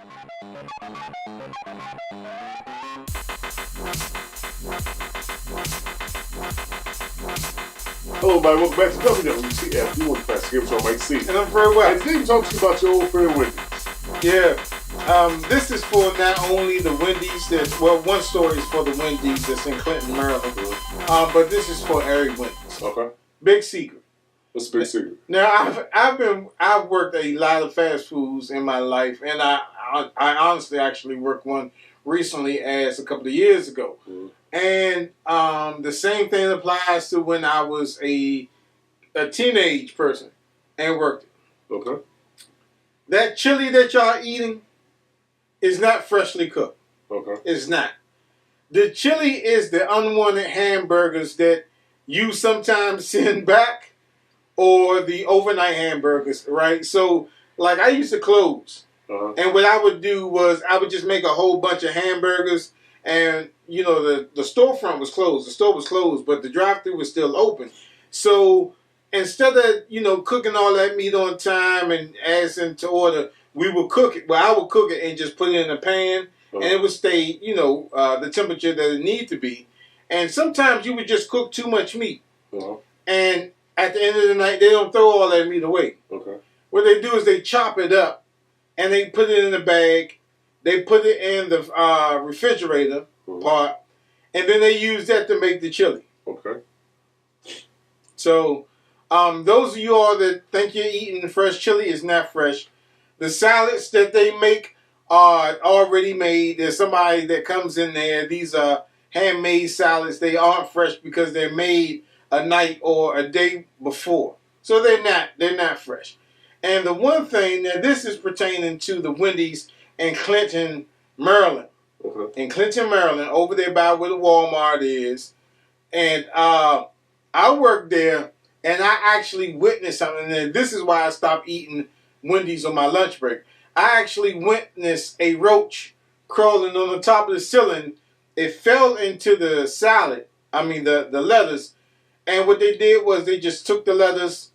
Hello, everybody. Welcome back to WCF. Show, MikeC. And I'm very well. And today we're talking about your old friend Wendy. Yeah. This is for not only the Wendy's that, well, one story is for the Wendy's that's in Clinton, Maryland. But this is for every Wendy's. Okay. Big secret. What's the big secret? Now I've worked a lot of fast foods in my life, and I honestly actually worked one recently as a couple of years ago. And the same thing applies to when I was a teenage person and worked it. Okay. That chili that y'all eating is not freshly cooked. Okay. It's not. The chili is the unwanted hamburgers that you sometimes send back, or the overnight hamburgers, right? So, like, I used to close. And what I would do was I would just make a whole bunch of hamburgers, and, you know, the storefront was closed. The store was closed, but the drive-thru was still open. So instead of, you know, cooking all that meat on time and asking to order, we would cook it. Well, I would cook it and just put it in a pan, and it would stay, you know, the temperature that it needed to be. And sometimes you would just cook too much meat. And at the end of the night, they don't throw all that meat away. Okay. What they do is they chop it up, and they put it in a bag. They put it in the refrigerator part, and then they use that to make the chili. Okay. So, those of you all that think you're eating fresh chili is not fresh. The salads that they make are already made. There's somebody that comes in there. These are handmade salads. They aren't fresh because they're made a night or a day before. So they're not fresh. And the one thing, now this is pertaining to the Wendy's in Clinton, Maryland. In Clinton, Maryland, over there by where the Walmart is. And I worked there, and I actually witnessed something. And this is why I stopped eating Wendy's on my lunch break. I actually witnessed a roach crawling on the top of the ceiling. It fell into the salad, the lettuce. And what they did was they just took the lettuce,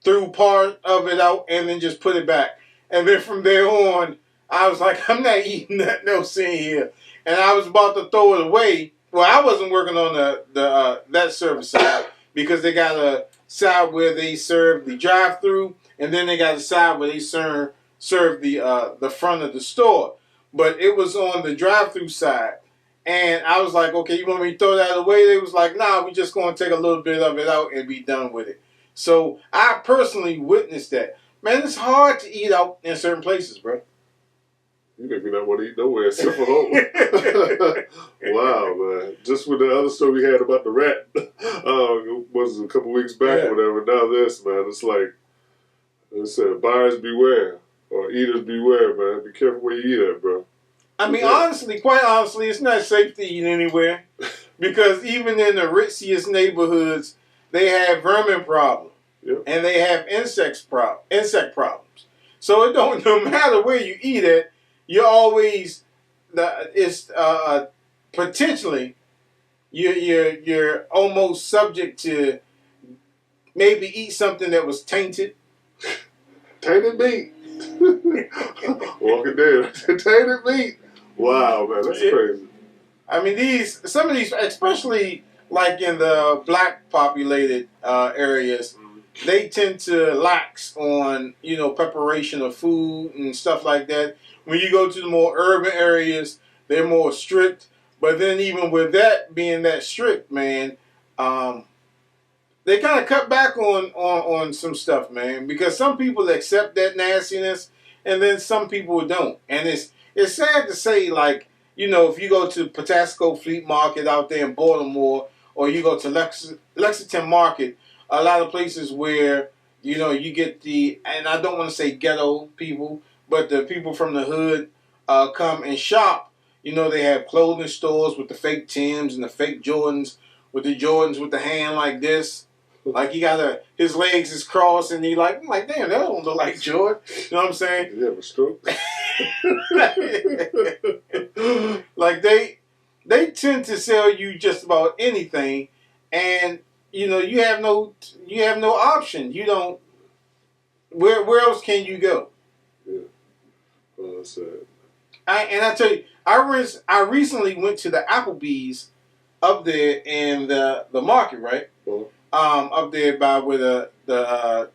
threw part of it out, and then just put it back. And then from there on, I was like, I'm not eating nothing else in here. And I was about to throw it away. Well, I wasn't working on that service side, because they got a side where they serve the drive-through, and then they got a side where they serve the front of the store. But it was on the drive-through side. And I was like, okay, you want me to throw that away? They was like, nah, we're just going to take a little bit of it out and be done with it. So I personally witnessed that. Man, it's hard to eat out in certain places, bro. You make me not want to eat nowhere except for home. Wow, man. Just with the other story we had about the rat, was a couple weeks back or whatever. Now this, man, it's like, it said, buyers beware, or eaters beware, man. Be careful where you eat at, bro. I mean, honestly, quite honestly, it's not safe to eat anywhere, because even in the ritziest neighborhoods, they have vermin problems, and they have insect problems. So it don't, no matter where you eat at, you're always potentially you're almost subject to maybe eat something that was tainted. Tainted meat. Walking Dead. Tainted meat. Wow, man, that's crazy. I mean, some of these, especially like in the black populated areas, they tend to lax on, you know, preparation of food and stuff like that. When you go to the more urban areas, they're more strict. But then even with that being that strict, man, they kind of cut back on some stuff, man, because some people accept that nastiness, and then some people don't. And it's sad to say, like, you know, if you go to Periscope Fleet Market out there in Baltimore, or you go to Lexington Market, a lot of places where, you know, you get and I don't want to say ghetto people, but the people from the hood come and shop. You know, they have clothing stores with the fake Timbs and the fake Jordans, with the Jordans with the hand like this. Like, he got his legs is crossed, and I'm like, damn, that don't look like Jordan. You know what I'm saying? You have a stroke? Like, they tend to sell you just about anything, and you know, you have no option. You don't. Where else can you go? Yeah. Oh, that's sad. I tell you, I recently went to the Applebee's up there in the market, right? Up there by where the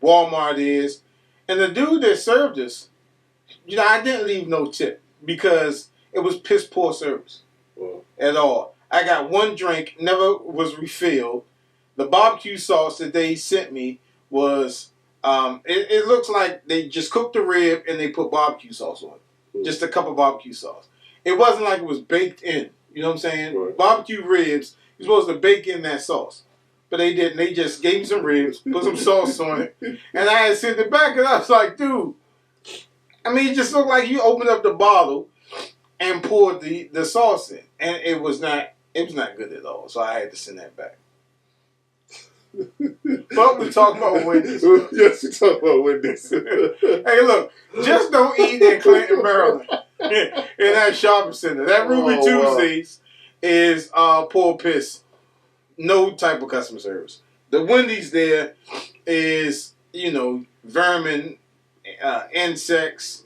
Walmart is, and the dude that served us, you know, I didn't leave no tip because it was piss poor service at all. I got one drink, never was refilled. The barbecue sauce that they sent me was, it looks like they just cooked the rib and they put barbecue sauce on it. Just a cup of barbecue sauce. It wasn't like it was baked in. You know what I'm saying? Right. Barbecue ribs, you're supposed to bake in that sauce. But they didn't. They just gave me some ribs, put some sauce on it. And I had sent it back and I was like, dude, I mean, it just looked like you opened up the bottle and poured the sauce in. And it was not good at all. So I had to send that back. But we talking about Wendy's. Yes, we talking about Wendy's. Hey, look, just don't eat in Clinton, Maryland, in that shopping center. That Ruby Tuesdays is poor piss. No type of customer service. The Wendy's there is, you know, vermin, insects,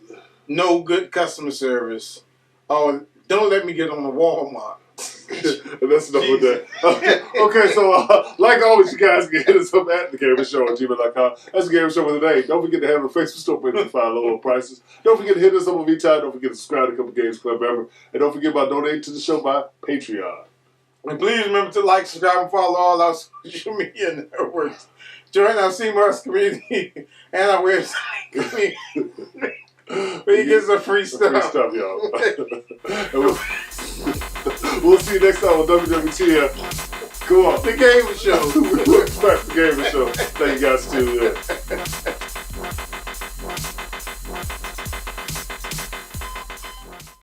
no good customer service. Oh, don't let me get on the Walmart. That's enough with that. Okay, so like always, you guys can hit us up at thagamersshow@gmail.com. That's the Gamer Show for today. Don't forget to have a Facebook store where you can find low prices. Don't forget to hit us up on vTime. Don't forget to subscribe to Couple Games Club Ever. And don't forget about donating to the show by Patreon. And please remember to like, subscribe, and follow all our social media networks. Join our CMOS community and our website. We get some free stuff. Free stuff, y'all. We'll see you next time on WWTF. Go on. The Gamer Show. We'll back to the Gamer Show. Thank you guys for tuning in.